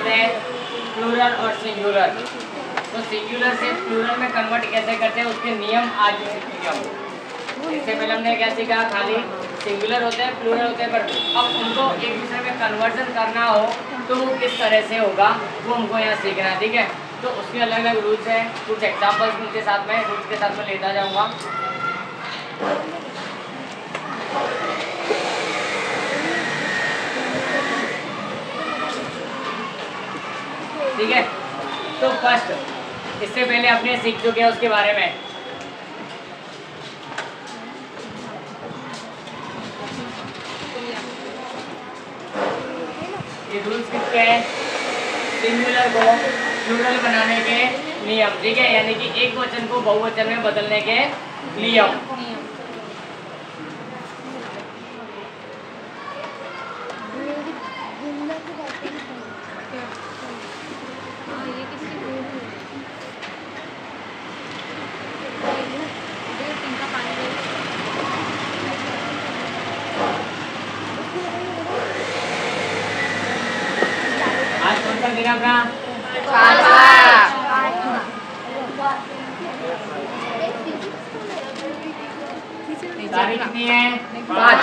होते हैं प्लूरल और सिंगुलर। तो सिंगुलर से प्लूरल में कन्वर्ट कैसे करते हैं उसके नियम आज सीखेंगे हम। इससे पहले हमने क्या सीखा, खाली सिंगुलर होते हैं प्लूरल होते हैं, पर अब उनको एक दूसरे में कन्वर्जन करना हो तो वो किस तरह से होगा वो हमको यहाँ सीखना है। ठीक है, तो उसके अलग अलग रूल्स हैं, कुछ एग्जाम्पल्स उनके साथ में रूल्स के साथ में लेता जाऊँगा। ठीक है, तो फर्स्ट इससे पहले अपने सीख चुके हैं उसके बारे में। ये रूल्स किसके हैं, सिंगुलर को प्लूरल बनाने के नियम। ठीक है, यानी कि एक वचन को बहुवचन में बदलने के नियम। आज कौन सा दिन अपना तारीख कितनी है, 5।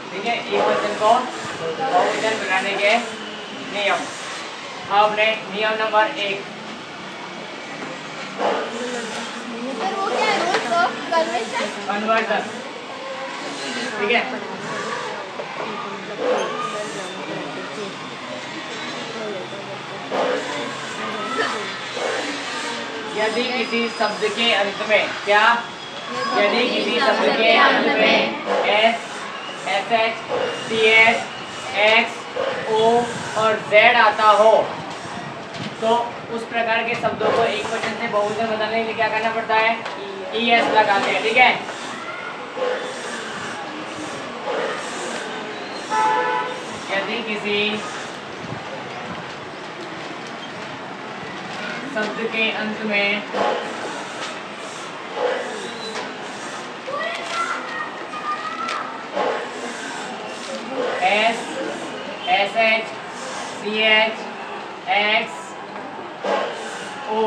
ठीक है, एक वचन को बहुवचन बनाने के नियम। आपने नियम नंबर 1, वो क्या है, रूल्स ऑफ कन्वर्जन। ठीक है, यदि किसी शब्द के अंत में क्या, यदि किसी शब्द के अंत में S, S H, C S, X, O और जेड आता हो तो उस प्रकार के शब्दों को एक वचन से बहुवचन बदलने के लिए क्या करना पड़ता है, ई एस लगाते हैं। ठीक है, यदि किसी शब्द के अंत में S, S H, C H, X, O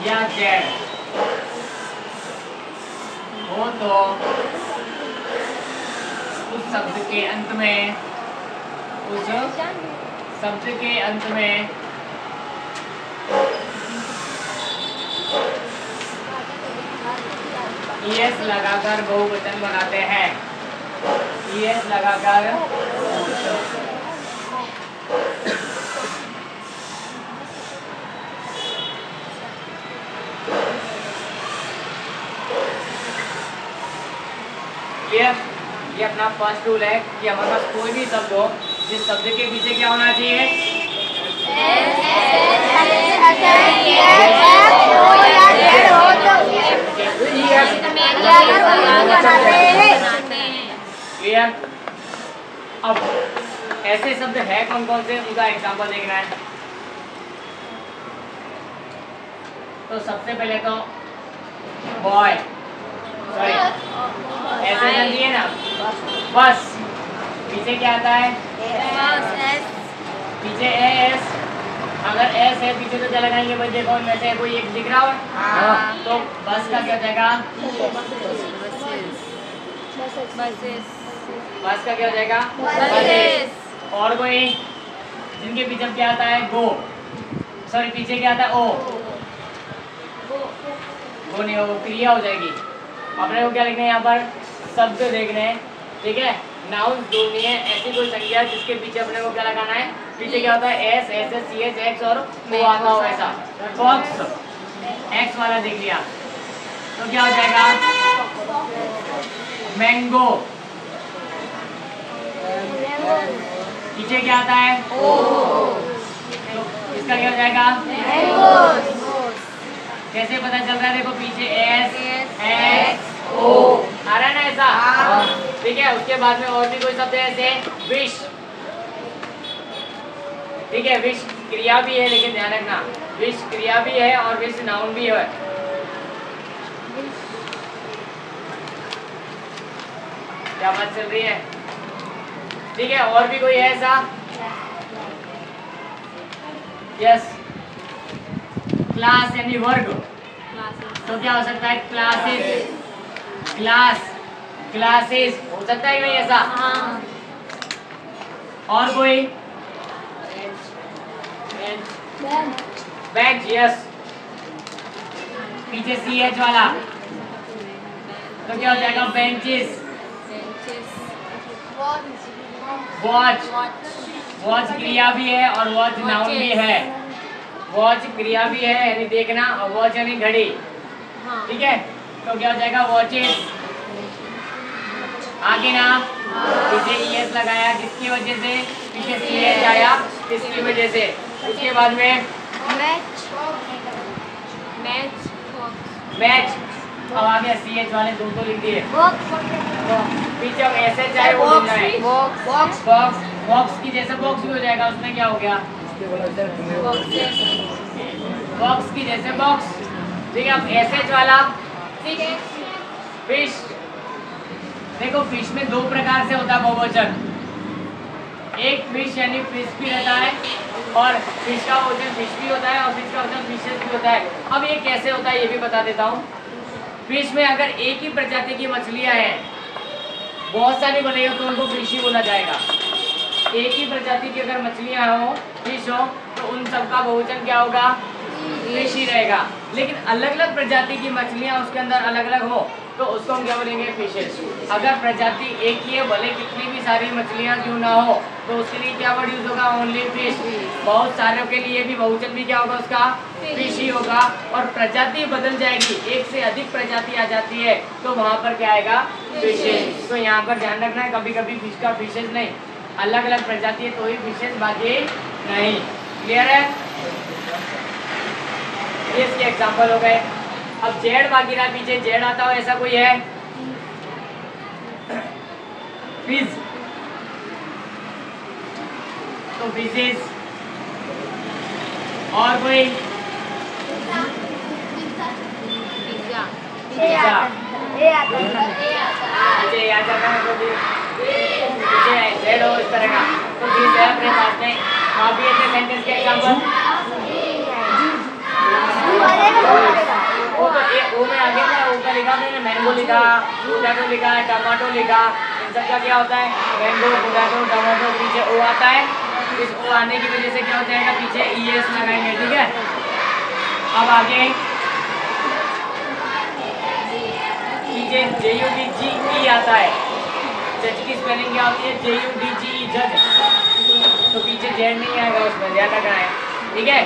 या जेड हो तो उस शब्द के अंत में, उस शब्द के अंत में ईएस लगाकर बहुवचन बनाते हैं। ईएस लगाकर ये अपना फर्स्ट रूल है कि हमारे पास कोई भी शब्द हो जिस शब्द के पीछे क्या होना चाहिए, क्लियर। अब ऐसे शब्द है कौन कौन से, उनका एग्जांपल देखना है। तो सबसे पहले तो बॉय, सॉरी ऐसे समझिए ना, बस पीछे क्या आता है, पीछे एस, अगर एस है पीछे तो क्या लगाएंगे भाई, देखो इनमें से कोई एक दिख रहा हो तो बस का क्या जाएगा, बस का क्या हो जाएगा? बसेस। और कोई जिनके पीछे क्या आता है? गो। सॉरी पीछे क्या आता है? ओ। वो नहीं, वो क्रिया हो जाएगी। अपने को क्या लिखना है यहाँ पर? शब्द देखने हैं, ठीक है। नाउन ढूंढनी है, ऐसी कोई संख्या जिसके पीछे अपने को क्या लगाना है? पीछे क्या होता है? S, S S, C H, X और वो आता हो ऐसा। फॉक्स, एक्स वाला देख लिया तो क्या हो जाएगा? मैंगो। पीछे क्या आता है? ओ। तो इसका क्या हो जाएगा? कैसे पता चल रहा है? देखो पीछे एस, एक्स, ओ आ रहा है ना ऐसा, ठीक है। उसके बाद में और भी कोई शब्द है ऐसे विश, ठीक है। विश क्रिया भी है, लेकिन ध्यान रखना विश क्रिया भी है और विश नाउन भी है। क्या बात चल रही है? ठीक है। और भी कोई है ऐसा? यस, क्लास यानी वर्ग, तो क्या हो सकता है? क्लासेस, क्लास, क्लासेस हो सकता है कि नहीं ऐसा? और कोई? Bench, yes. पीछे सी एच वाला तो क्या हो जाएगा? बेंचेस। वॉच, वॉच क्रिया भी है और वॉच नाउन भी है। वॉच क्रिया भी है यानी देखना, और वॉच यानी घड़ी, ठीक है। तो क्या हो जाएगा? वॉचेस। आगे ना पीछे ईएस लगाया किसकी वजह से? पीछे सी एच आया किसकी वजह से? उसके बाद में मैच। अब आ गया सी एच वाले दो तो लिख दिए, तो पीछे अब ऐसे चाहे वो लिखना है। बॉक्स, बॉक्स की जैसे बॉक्स भी हो जाएगा, उसमें क्या हो गया? बॉक्स की जैसे बॉक्स, ठीक है। अब एस एच वाला फिश, देखो फिश में दो प्रकार से होता है बहुवचन, एक फिश यानी फिश भी रहता है और फिश का वजन फिश भी होता है और फिश का वजन फिशेस भी होता है। अब ये कैसे होता है ये भी बता देता हूँ। फिश में अगर एक ही प्रजाति की मछलियाँ हैं, बहुत सारी बनेगी तो उनको फिश ही बोला जाएगा। एक ही प्रजाति की अगर मछलियाँ हो, फिश हो, तो उन सबका बहुवचन क्या होगा? फिश ही रहेगा। लेकिन अलग अलग प्रजाति की मछलियाँ उसके अंदर अलग अलग हो तो उसको हम क्या बोलेंगे? फिशेस। अगर प्रजाति एक ही है, भले कितनी भी सारी मछलियाँ क्यों ना हो, तो उसके लिए क्या वर्ड यूज होगा? Only fish. बहुत सारों के लिए भी बहुवचन भी क्या होगा उसका? फिश ही होगा। और प्रजाति बदल जाएगी, एक से अधिक प्रजाति आ जाती है तो वहाँ पर क्या आएगा? फिशेस। तो यहाँ पर ध्यान रखना है, कभी कभी फिश का फिशेस नहीं, अलग अलग प्रजाति है तो ही फिशेस, बाकी नहीं। क्लियर है? ये इसके एग्जाम्पल हो गए। अब जेड बाकी रहा, पीछे जेड आता हो ऐसा कोई है? फिज, तो फिशेस। और कोई? पिज्जा, पीछे आ जाता है तो पीछे जेड हो इस तरह का तो फिज है अपने पास में। आप भी ऐसे सेंटेंस के एग्जाम्पल वो तो वो में आगे क्या ऊपर लिखा मैंने? मैंगो लिखा, पोटैटो लिखा, टमाटो लिखा, इन सब का क्या होता है? मैंगो, पोटैटो, टमाटो, पीछे ओ आता है, इस ओ आने की वजह से क्या हो जाएगा? पीछे ईएस लगाएंगे, ठीक है। अब आगे पीछे JUDGE आता है, जज की स्पेलिंग क्या होती है? JUDGE, जज। तो पीछे जेड नहीं आएगा, उसमें ध्यान रखना है, ठीक है।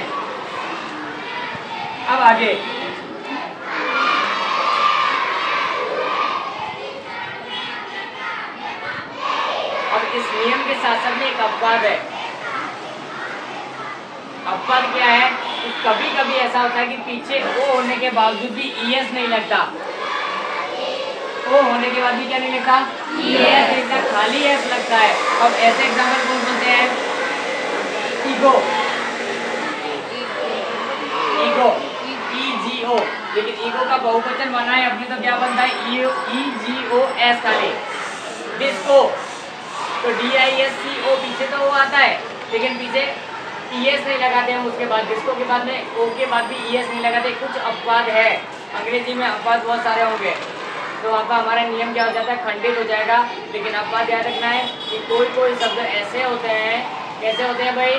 अब आगे इस नियम के साथ साथ में एक अपवाद है। अपवाद क्या है? तो कभी कभी ऐसा होता है कि पीछे ओ होने के बावजूद भी ईएस नहीं लगता, ओ होने के बाद भी क्या नहीं लगता? ईएस लगता, खाली एस लगता है। अब ऐसे एग्जाम्पल कौन कौन से हैं? ईगो, ईगो, EGO, लेकिन ईगो का बहुवचन बना है अपने तो क्या बनता है? EGOS खाली। डिस्को, तो DISCO, पीछे तो वो आता है लेकिन पीछे ES नहीं लगाते हम। उसके बाद डिस्को के बाद में ओ के बाद भी ES नहीं लगाते। कुछ अपवाद है, अंग्रेजी में अपवाद बहुत सारे होंगे तो वहाँ पर हमारा नियम क्या हो जाता है, खंडित हो जाएगा। लेकिन अब बात याद रखना है कि कोई कोई शब्द ऐसे होते हैं, कैसे होते हैं भाई,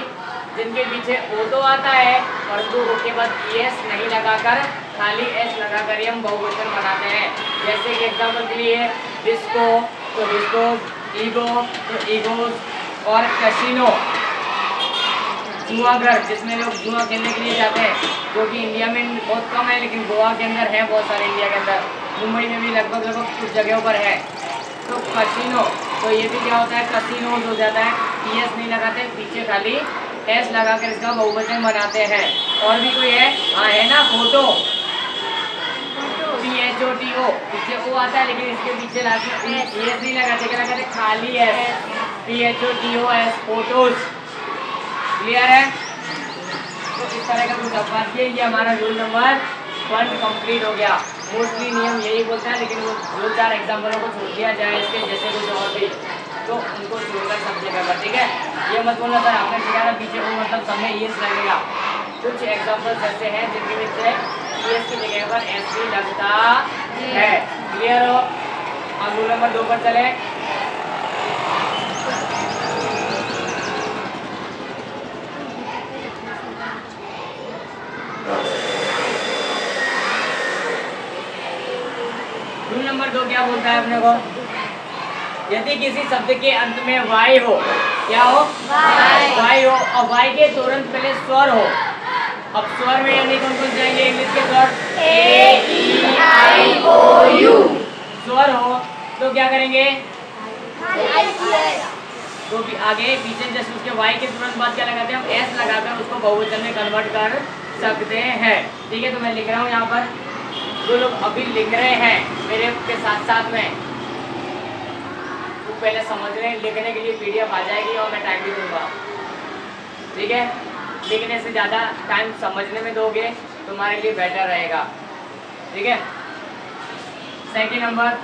जिनके पीछे ओ तो आता है परंतु ओ के बाद ES नहीं लगाकर खाली S लगाकर हम बहुवचन बनाते हैं। जैसे कि एग्जाम्पल के लिए डिस्को, तो डिस्कोस, ईगो तो ईगोस, और कैसीनो जुआ घर, जिसमें लोग जुआ खेलने के लिए जाते हैं, जो कि इंडिया में बहुत कम है लेकिन गोवा के अंदर है, बहुत सारे इंडिया के अंदर, मुंबई में भी लगभग कुछ जगहों पर है। तो कैसीनो, तो ये भी क्या होता है, कैसीनोज हो जाता है, ES नहीं लगाते, पीछे खाली S लगाकर इसका बहुवचन बनाते हैं। और भी कोई है, हाँ है ना, फोटो, PHOTO, पीछे O आता है लेकिन इसके पीछे लास्ट में ES नहीं लगाते, क्या लगाते, खाली S, PHOTOS, फोटोज। क्लियर है? तो इस तरह का कुछ अपवाद किए, ये हमारा रूल नंबर 1 कंप्लीट हो गया। मोस्टली नियम यही बोलता है, लेकिन वो 2-4 एग्जाम्पलों को छोड़ दिया जाए इसके, जैसे कुछ और भी, तो उनको छोड़कर सब जगह पर, ठीक है। ये मत बोलना सर आपने सिखाया पीछे वो मतलब सब में ES लगेगा। कुछ एग्जाम्पल्स ऐसे हैं जिनके पीछे ES की जगह पर S भी लगता है। क्लियर हो? अब रूल नंबर 2 पर चले। रूल नंबर 2 क्या बोलता है अपने को, यदि किसी शब्द के अंत में Y हो, क्या हो, Y हो, और Y के तुरंत पहले स्वर हो। अब स्वर में यानी कौन कौन जाएंगे, इंग्लिश के स्वर A-E-I-O-U, स्वर हो तो क्या करेंगे, तो आगे पीछे जैसे उसके Y के तुरंत बाद क्या लगाते हैं, हम S लगाकर उसको बहुवचन में कन्वर्ट कर सकते हैं। ठीक है, तो मैं लिख रहा हूँ यहाँ पर, जो लोग अभी लिख रहे हैं मेरे के साथ साथ में, तो पहले समझ रहे हैं, लिखने के लिए PDF आ जाएगी और मैं टाइम भी दूंगा। ठीक है, लिखने से ज़्यादा टाइम समझने में दोगे तो तुम्हारे लिए बेटर रहेगा। ठीक है, सेकंड नंबर,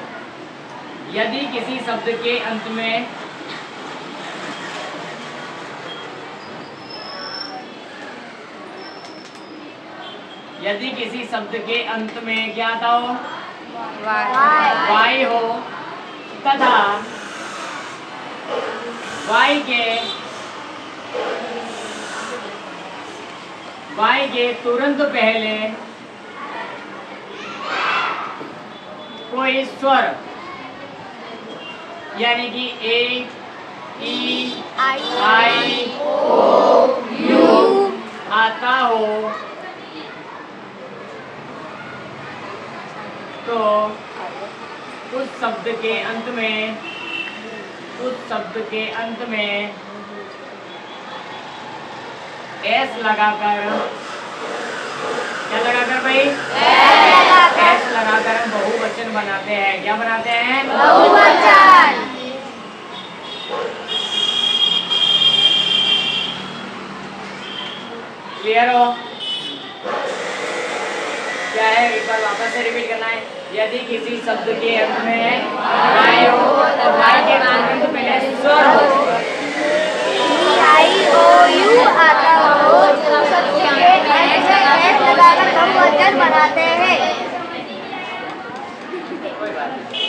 यदि किसी शब्द के अंत में क्या आता हो, Y हो, तथा Y के तुरंत पहले कोई स्वर यानी कि A-E-I-O-U आता हो तो उस शब्द के अंत में S लगाकर, क्या लगाकर भाई, S लगाकर हम बहुवचन बनाते हैं। क्या बनाते हैं, बहुवचन। क्लियर हो? क्या है, एक बार वापस से रिपीट करना है। यदि किसी शब्द के अंत में Y हो तो Y के तुरंत पहले स्वर हो, E-I-O-U आता हो, लगाकर बहुवचन बनाते हैं। कोई बात नहीं,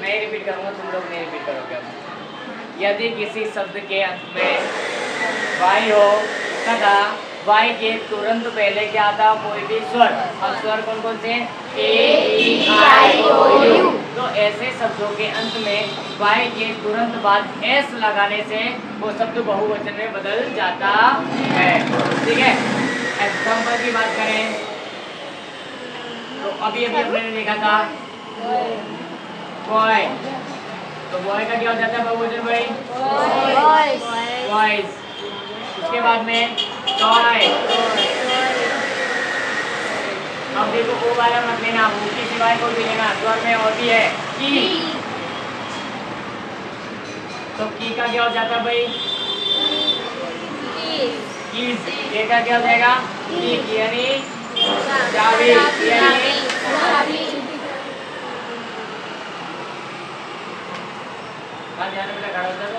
मैं रिपीट करूँगा, तुम लोग नहीं रिपीट करोगे। अब यदि किसी शब्द के अंत में Y हो तथा Y के तुरंत पहले क्या आता, कोई भी स्वर। अब स्वर कौन कौन से, A-E-I-O-U, तो ऐसे शब्दों के अंत में Y के तुरंत बाद S लगाने से वो शब्द बहुवचन में बदल जाता है। ठीक है, एग्जाम्पल की बात करें तो अभी अपने ने देखा था बॉय, तो बॉय का क्या हो जाता है बहुवचन भाई, बॉयज। उसके बाद में टॉय, अब देखो वो वाला मत लेना, वो के सिवाय को भी लेना, स्वर में और भी है की, तो की का क्या हो जाता है भाई, कीज। ये का क्या हो जाएगा, की यानी चाबी, यानी बात ध्यान में खड़ा होता है,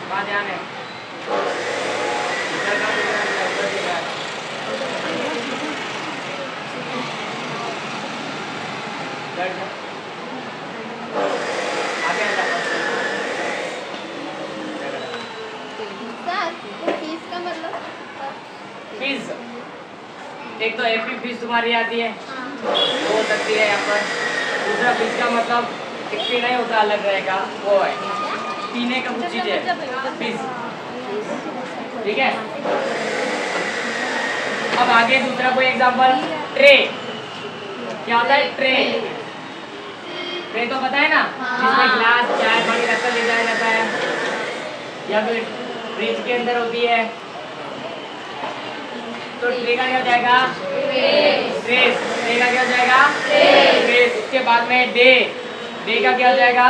बात ध्यान है, एक तो एपी फिश तुम्हारी आती है, हो सकती है यहाँ पर। दूसरा फिश का मतलब टिक्की नहीं होता, अलग रहेगा, वो है पीने का कुछ चीज़ है फिश, ठीक है। अब आगे दूसरा कोई एग्जांपल, ट्रे। क्या होता है ट्रे? ट्रे तो पता है ना, जिसमें ग्लास चाय पानी रखकर ले जाया जाता है, या फिर फ्रिज के अंदर होती है। तो ट्रे का क्या हो जाएगा? ट्रेस। ट्रे का क्या हो जाएगा? ट्रेस। उसके बाद में डे। डे का क्या हो जाएगा?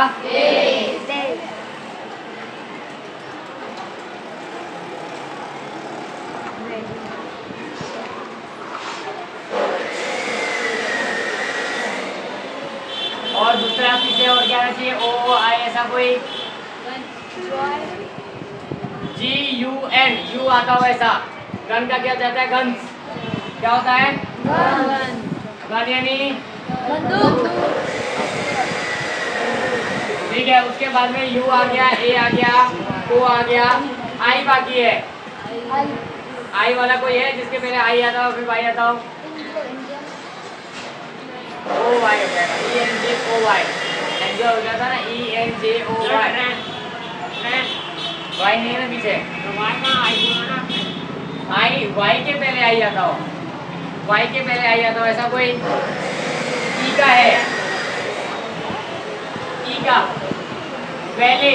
और दूसरा पीछे और क्या रहना चाहिए? ओ आई ऐसा कोई GUN, यू आता हो ऐसा। गन का क्या जाता है? गन्स। क्या होता है? गन यानी बंदूक। ठीक है। उसके बाद में यू आ गया, ए आ गया, ओ आ गया, आई बाकी है। आई वाला कोई है जिसके पहले आई आता हो फिर वाई आता हो? ओ वाई हो जाएगा, ENJOY। एनजॉय हो जाता ना, ENJOY। वाई नहीं है ना पीछे, आई वाई के पहले आई आता हो, वाई के पहले आई आता हो ऐसा कोई? ई का है, ई का वैले,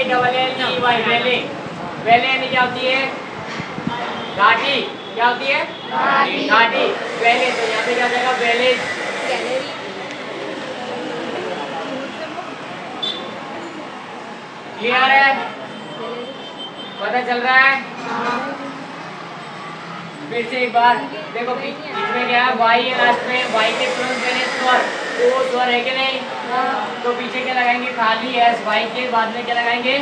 VALLEY, वैले। वैले यानी क्या होती है? घाटी। क्या होती है? घाटी। वैले। तो यहाँ पे क्या हो जाएगा? वैले। क्लियर है? पता चल रहा है? फिर से एक बार देखो, इसमें क्या है? वाई है लास्ट में, वाई के तुरंत पहले स्वर, वो स्वर है कि नहीं? तो पीछे क्या लगाएंगे? खाली एस। वाई के बाद में क्या लगाएंगे?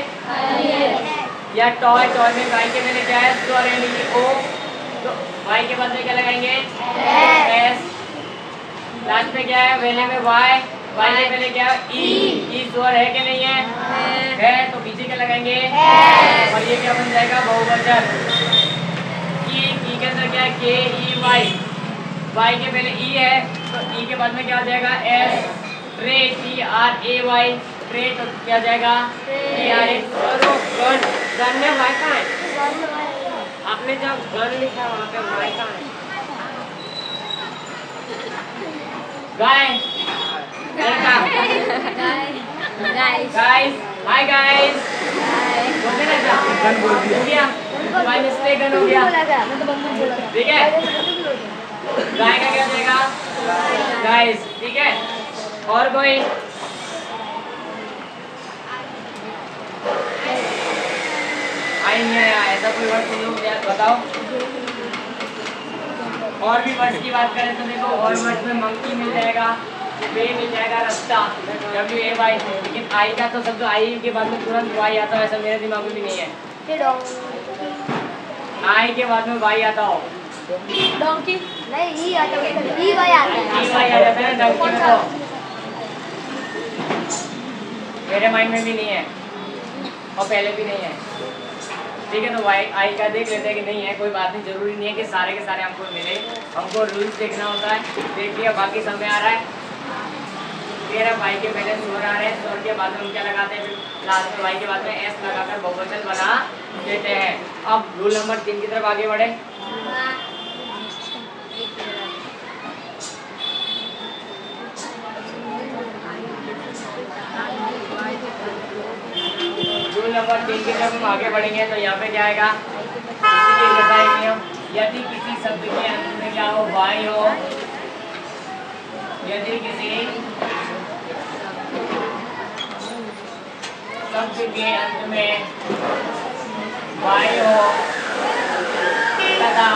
या टॉय। टॉय में वाई के पहले क्या है? स्वर यानी कि ओ। तो वाई के बाद में क्या लगाएंगे? एस। लास्ट में क्या है? वेले में वाई। वाई के पहले क्या है? ई। स्वर है कि नहीं है? है। तो पीछे क्या लगाएंगे? और ये क्या बन जाएगा? बहुवचन। ई के अंदर क्या है? KEY। वाई के पहले ई है, तो ई के बाद में क्या हो जाएगा? एस। Tray, TRAY। ट्रे तो क्या जाएगा? TRA। गन में वाई कहाँ है? आपने जब गन लिखा वहाँ पे वाई कहाँ है? गाय। Guys, hi guys. बोलते ना क्या? गन बोल दिया। हो गया? बाय मिस्टेक गन हो गया। ठीक है? गाय का क्या हो जाएगा? गाइस। ठीक है? और कोई? आई नहीं आया ऐसा कोई वर्ड तुम लोग बताओ। और भी वर्ड्स की बात करें तो देखो, और वर्ड्स में मंकी मिल जाएगा, वे मिल जाएगा, रास्ता, WAY। लेकिन आई का तो शब्द आई के बाद में तुरंत वाई आता है, ऐसा मेरे दिमाग में भी नहीं है। आई के बाद में वाई आता हो। डोंकी नहीं, ई आता है, ई वाई आता है। ई वाई आ जाता है ना डोंकी में, तो मेरे माइंड में भी नहीं है और पहले भी नहीं है। ठीक है, तो वाई आई का देख लेते हैं कि नहीं है, कोई बात नहीं, जरूरी नहीं है कि सारे के सारे हमको मिले, हमको रूल्स देखना होता है। देख लिया, बाकी समय आ रहा है। तेरा वाई के पहले स्वर आ रहे हैं, स्वर के बाद में हम क्या लगाते हैं? फिर लास्ट में वाई के बाद में एस लगाकर बहुवचन बना देते हैं। अब रूल नंबर 3 की तरफ आगे बढ़े। रूल नंबर 3 की तरफ हम आगे बढ़ेंगे तो यहाँ पे क्या आएगा? इसी के जैसा एक नियम, यदि किसी शब्द के अंत में क्या हो? वाई हो, यदि किसी शब्द के अंत में वाई हो तथा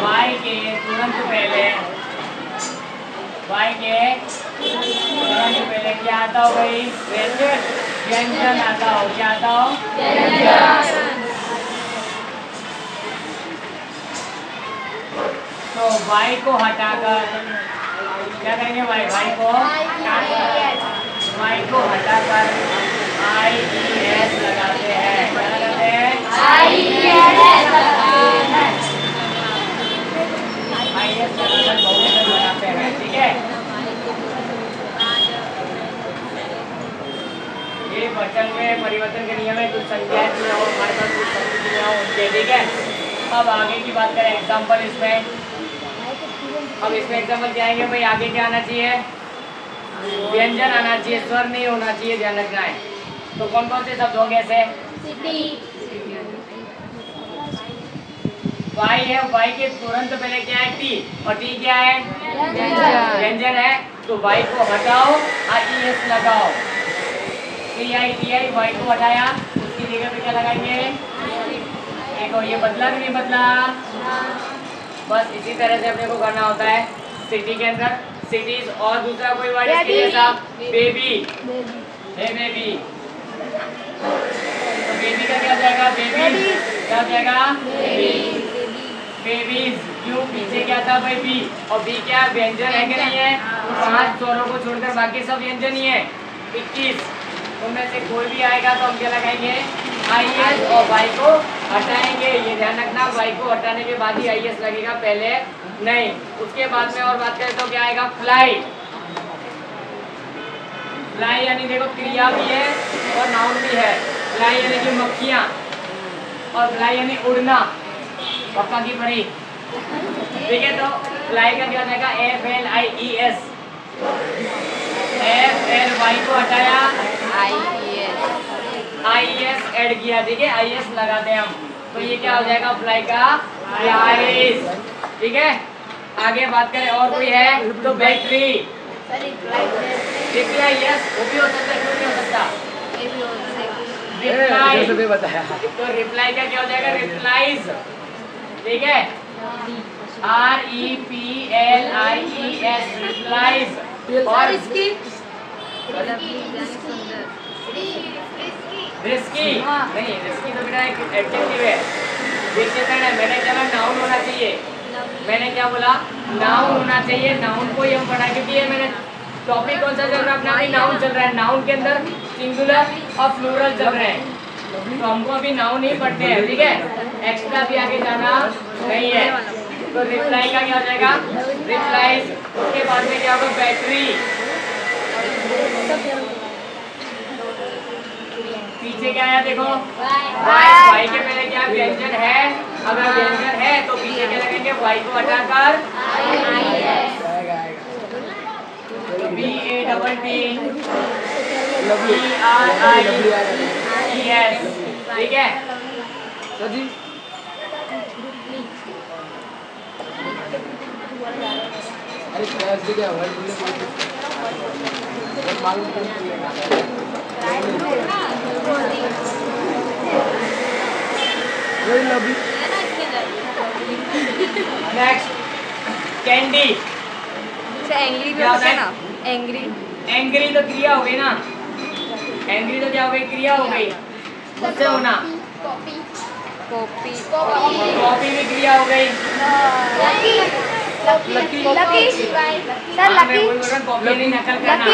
वाई के तुरंत पहले क्या आता हो भाई? व्यंजन आता हो। क्या आता हो? तो वाई को हटाकर क्या करेंगे? वाई को हटाकर IES लगाते हैं। क्या लगाते हैं? IES। आज बहुवचन बनाते हैं, ठीक है। ये वचन में परिवर्तन के नियम है, कुछ संख्याएं जो है हमारे पास कुछ शब्द जो है उनके, ठीक है। अब आगे की बात करें एग्जाम्पल इसमें, अब इसमें एग्जाम्पल क्या आएंगे भाई, आगे क्या आना चाहिए, व्यंजन आना चाहिए, स्वर नहीं होना चाहिए, ध्यान रखना है। तो कौन कौन से शब्द होंगे ऐसे, वाई है, वाई के तुरंत पहले क्या है, टी, और टी क्या है, व्यंजन है, तो वाई को हटाओ और ES लगाओ, TI वाई को हटाया, उसकी जगह पे क्या लगाएंगे, देखो ये बदला कि नहीं बदला, बस इसी तरह से अपने को करना होता है सिटी के अंदर, सिटीज। और दूसरा कोई वर्ड इसके जैसा, बेबी है, बेबी, तो बेबी का क्या हो जाएगा, बेबी क्या हो जाएगा, बेबीज, क्यों पीछे क्या था भाई, बी, और बी क्या व्यंजन है कि नहीं है, तो 5 स्वरों को छोड़कर बाकी सब व्यंजन ही है, 21 उनमें से कोई भी आएगा तो हम क्या लगाएंगे, IS, और वाई को हटाएंगे, ये ध्यान रखना, वाई को हटाने के बाद ही IS लगेगा, पहले नहीं। उसके बाद में और बात करें तो क्या आएगा, फ्लाई, फ्लाई यानी देखो क्रिया भी है और नाउन भी है, फ्लाई यानी कि मक्खियाँ, और फ्लाई यानी उड़ना, पक्का की पड़ी, ठीक है। तो फ्लाई का क्या हो जाएगा, FLIES, FLY को हटाया, IES ऐड किया, ठीक है, IS लगाते हैं हम, तो ये क्या हो जाएगा, फ्लाई का फ्लाइज, ठीक है। आगे बात करें और कोई है तो बैटरी, रिप्लाई, यस वो भी हो सकता है, क्यों नहीं हो सकता, रिप्लाई बताया, तो रिप्लाई का क्या हो जाएगा, रिप्लाइज, ठीक है, REPLIES, रिप्लाइज। और इसकी रिस्की नहीं, रिस्की तो बेटा एक एडजेक्टिव है, विशेषण है, मैंने क्या नाउन होना चाहिए, मैंने क्या बोला, नाउन होना चाहिए, नाउन को ही हम पढ़ा, क्योंकि ये मैंने टॉपिक कौन सा चल रहा है अपना, अभी नाउन चल रहा है, नाउन के अंदर सिंगुलर और प्लूरल चल रहे हैं, तो हमको अभी नाउन ही पढ़ते हैं, ठीक है, एक्स्ट्रा भी आगे जाना नहीं है। तो रिप्लाई का क्या हो जाएगा, रिप्लाइज, उसके बाद में क्या होगा, बैटरी, पीछे क्या आया देखो, वाई के पहले क्या व्यंजन है, अगर व्यंजन है तो पीछे क्या लगेंगे, वाई को हटाकर BATTERIES, ठीक है। नेक्स्ट कैंडी, एंग्री भी होता है ना, एंग्री, एंग्री तो क्रिया हो गई ना, एंग्री तो क्या हो गई, क्रिया हो गई, उससे होना, कॉपी, कॉपी भी क्रिया हो गई, लकी, सर लकी, कॉपी नहीं नकल करना,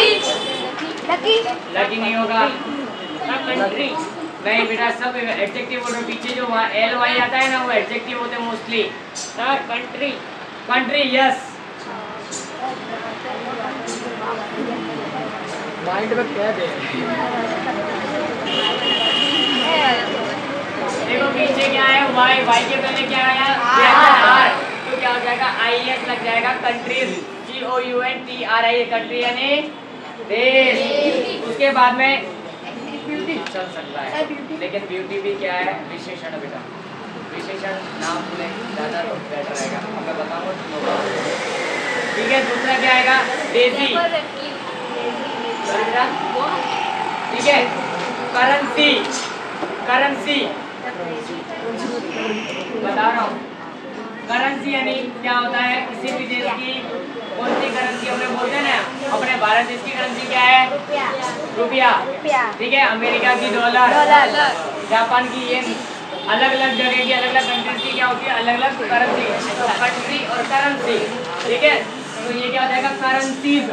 लकी नहीं होगा, कंट्री नहीं बेटा, सब एडजेक्टिव वर्ड पीछे जो LY आता है ना वो एडजेक्टिव होते हैं mostly, country, country, yes, mind में क्या दे, देखो पीछे क्या है, वाई के पहले क्या आया, तो क्या हो जाएगा, IES लग जाएगा, कंट्रीज, COUNTRI, कंट्री यानी देश। उसके बाद में ब्यूटी चल सकता है, लेकिन ब्यूटी भी क्या है, विशेषण बेटा, विशेषण नाम बोले ज़्यादा तो बेटर रहेगा, मैं बताऊंगा, ठीक है। दूसरा क्या आएगा, डेजी, ठीक है, करेंसी, करेंसी बता रहा हूँ, करेंसी यानी क्या होता है, किसी भी देश की कौन सी करेंसी हमने बोलते हैं ना, अपने भारत देश की करेंसी क्या है, रुपया, ठीक है, अमेरिका की डॉलर, जापान की येन, अलग अलग जगह की अलग अलग कंट्रीज की क्या होती है, अलग अलग करेंसी, कंट्री और करेंसी, ठीक है। तो ये क्या हो जाएगा, करेंसीज,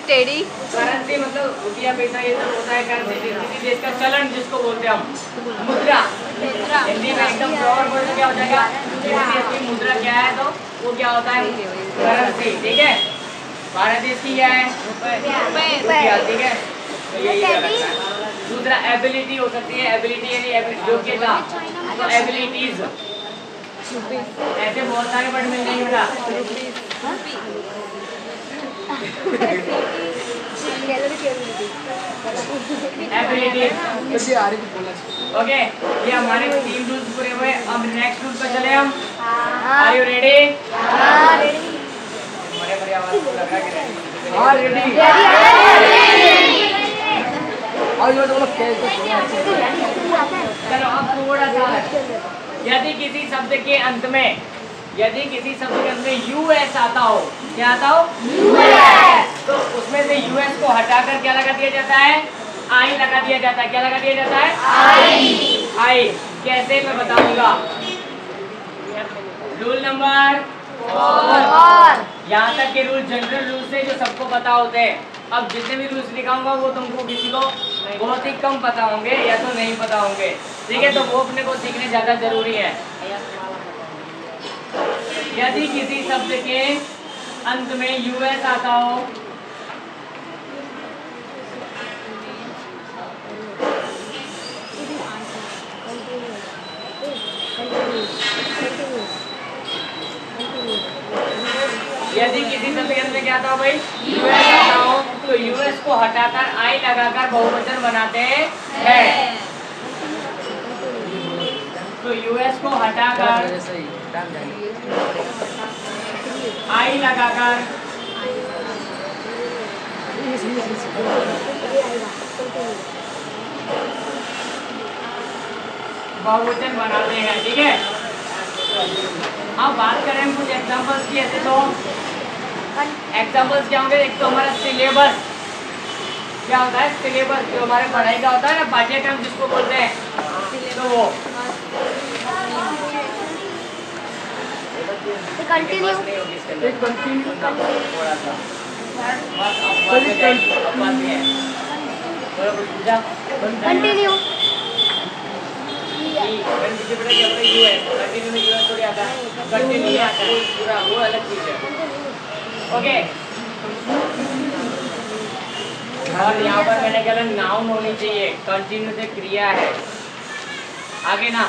स्टेडी। करेंसी मतलब रुपया पैसा ये सब होता है। करेंसी किसी देश का चलन जिसको बोलते हैं हम, मुद्रा। हिंदी में एकदम प्रॉपर वर्ड क्या हो जाएगा, किसी देश की मुद्रा क्या है तो वो क्या होता है, करेंसी। ठीक है, भारत देश की क्या है, रुपया। ठीक है, तो यही रखना है। दूसरा एबिलिटी हो सकती है, एबिलिटी यानी योग्यता, तो एबिलिटीज ऐसे बहुत सारे वर्ड मिल जाएंगे बेटा। एबिलिटीज ओके, ये हमारे 3 रूल्स पूरे हुए। अब नेक्स्ट रूल पे चले हम। Are you ready? हमारे आवाज को लग रहा है कि रेडी। हाँ रेडी। चलो अब थोड़ा सा, यदि किसी शब्द के अंत में यूएस आता हो, क्या आता हो, यूएस, तो उसमें से यूएस को हटाकर क्या लगा दिया जाता है, आई लगा दिया जाता है। क्या लगा दिया जाता है, आई। कैसे मैं बताऊंगा। Rule number 4। यहाँ तक के रूल जनरल रूल से जो सबको पता होते हैं। अब जितने भी रूल्स दिखाऊंगा वो तुमको किसी को बहुत ही कम पता होंगे या तो नहीं पता होंगे। ठीक है, तो वो अपने को सीखने ज्यादा जरूरी है। यदि किसी शब्द के अंत में यूएस आता हो, यदि किसी शब्द के अंत में क्या आता हो भाई, यूएस आता हो, तो यूएस को हटाकर आई लगाकर बहुवचन बनाते हैं। तो यूएस को हटाकर आई लगाकर बहुवचन बनाते हैं। ठीक है, अब बात करें कुछ एग्जांपल्स की। ऐसे तो एग्जांपल्स क्या होंगे, एक तो हमारा सिलेबस। क्या होता है सिलेबस, जो हमारे पढ़ाई का होता है ना, पाठ्यक्रम जिसको बोलते हैं, तो वो कंटिन्यू पूरा वो अलग चीज है। ओके, और यहाँ पर मैंने कहा नाउन होनी चाहिए, कंटिन्यू से क्रिया है आगे ना।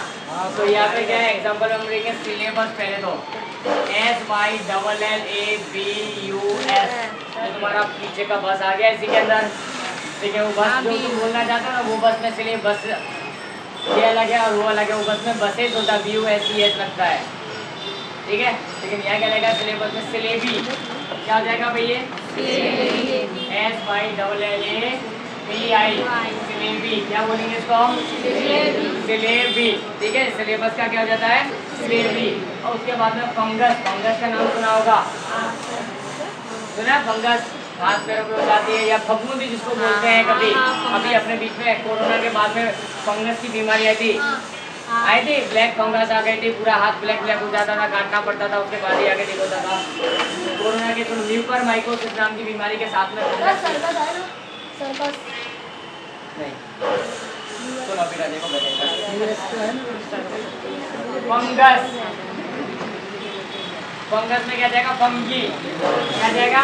तो यहाँ पे क्या है, एग्जांपल हम लेंगे सिलेबस। पहले तो SYLLABUS, तुम्हारा पीछे का बस आ गया इसी के अंदर। ठीक है, वो बस जो तुम बोलना चाहते हो ना, वो बस में सिलेबस ये अलग है और वो अलग है। वो बस में बसेस होता है, BUSES लगता है। ठीक है, लेकिन यहाँ क्या लगेगा, सिलेबस में सिलेबी। क्या हो जाएगा भैया, SYLLABI, सिलेबी। क्या बोलेंगे इसको हम, सिलेबी। ठीक है, सिलेबस का क्या हो जाता है, सिलेबी। और उसके बाद में फंगस। फंगस का नाम सुना होगा, सुना फंगस, हाथ पैरों पे हो जाती है, या फफूंदी जिसको बोलते हैं। कभी अभी अपने बीच में कोरोना के बाद में फंगस की बीमारी आई थी, ब्लैक फंगस आ गई थी, पूरा हाथ ब्लैक ब्लैक हो जाता था, काटना पड़ता था, उसके बाद ही आगे ठीक होता था। कोरोना के तो म्यूकरमाइकोसिस नाम की बीमारी के साथ में नहीं, सुनो अभी राजे को फंगस। फंगस में क्या जाएगा, फंगी। क्या जाएगा,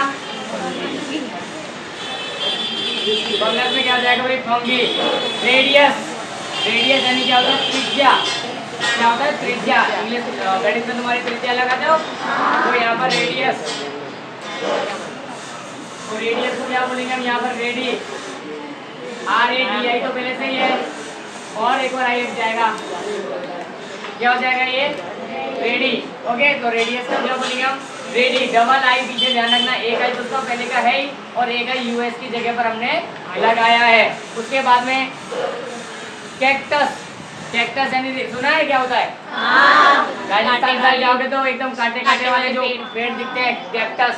फंगस में क्या जाएगा भाई, फंगी। रेडियस, रेडियस यानी क्या होता है, त्रिज्या। क्या होता है, त्रिज्या। इंग्लिश गणित में तुम्हारी त्रिज्या लगाते हो, तो यहाँ पर रेडियस। तो रेडियस को क्या बोलेंगे हम यहाँ पर, रेडी। RADI तो पहले से ही है, और एक बार आई जाएगा, क्या हो जाएगा ये, रेडी। ओके, तो रेडियस का क्या बोलेंगे हम, रेडी। डबल आई पीछे ध्यान रखना, एक आई तो उसका पहले का है ही, और एक आई यूएस की जगह पर हमने लगाया है। उसके बाद में कैक्टस। कैक्टस यानी सुना है क्या होता है, राजस्थान साइड जाओगे तो एकदम कांटे कांटे वाले जो पेड़ दिखते हैं, कैक्टस।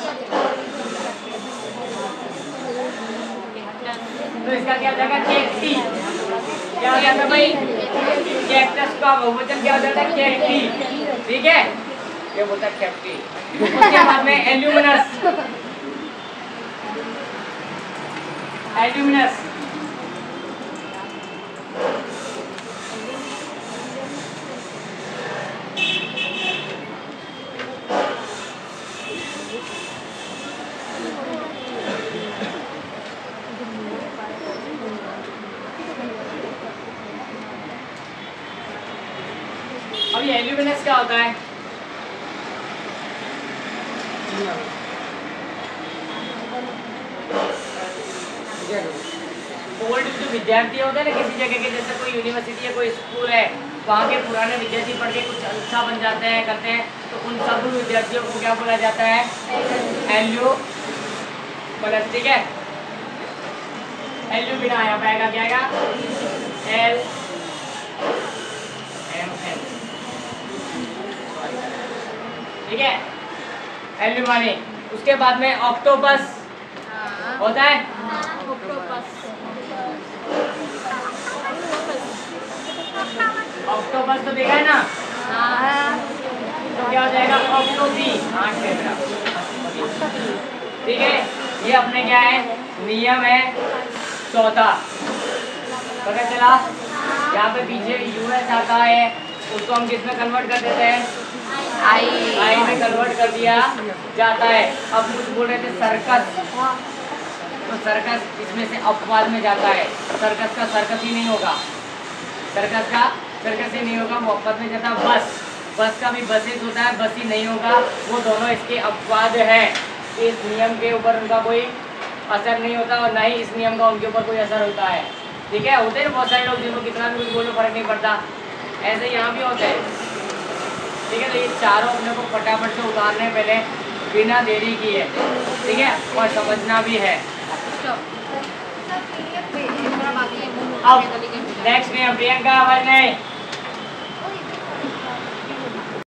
तो इसका क्या हो जाएगा, कैक्टी। क्या हो जाता है भाई, कैक्टस का बहुवचन क्या हो जाता है, कैक्टी। ठीक है, ये बोलता है कैक्टी। उसके बाद में एल्यूमिनस। एल्यूमिनस। अब ये एल्यूमिनस क्या होता है? ओल्ड जो विद्यार्थी होते हैं ना किसी जगह के, जैसे कोई यूनिवर्सिटी है, कोई स्कूल है, वहाँ के पुराने विद्यार्थी पढ़ के कुछ अच्छा बन जाते हैं, करते हैं, तो उन सब विद्यार्थियों को क्या बोला जाता है? एल्यूमिनस। ठीक है, एल्यू बिना यहाँ पे आएगा क्या आएगा? L M N. ठीक है, एल्यूमानी। उसके बाद में ऑक्टोपस होता है। ऑक्टोपस तो देखा है ना? तो क्या हो जाएगा? ऑक्टोपी। ठीक है, ये अपने क्या है? नियम है चौथा। पता चला? यहाँ पे पीछे यूएस आता है, उसको हम किस में कन्वर्ट कर देते हैं? आई में कन्वर्ट कर दिया जाता है। अब कुछ बोल रहे थे सर्कस, तो सर्कस इसमें से अपवाद में जाता है। सर्कस का सर्कस ही नहीं होगा, सर्कस का सर्कस ही नहीं होगा, वो अपवाद में जाता है। बस का भी बसेस होता है, बस ही नहीं होगा, वो दोनों इसके अपवाद है। इस नियम के ऊपर उनका कोई असर नहीं होता और ना ही इस नियम का उनके ऊपर कोई असर होता है। ठीक है, होते हैं बहुत सारे लोग जिनको कितना भी कुछ बोलो फर्क नहीं पड़ता, ऐसे यहाँ भी होते हैं। ठीक है, तो ये चारों अपने को फटाफट से उतारने पहले बिना देरी किए, ठीक है, और समझना भी है। अब नेक्स्ट नियम प्रियंका, आवाज नहीं।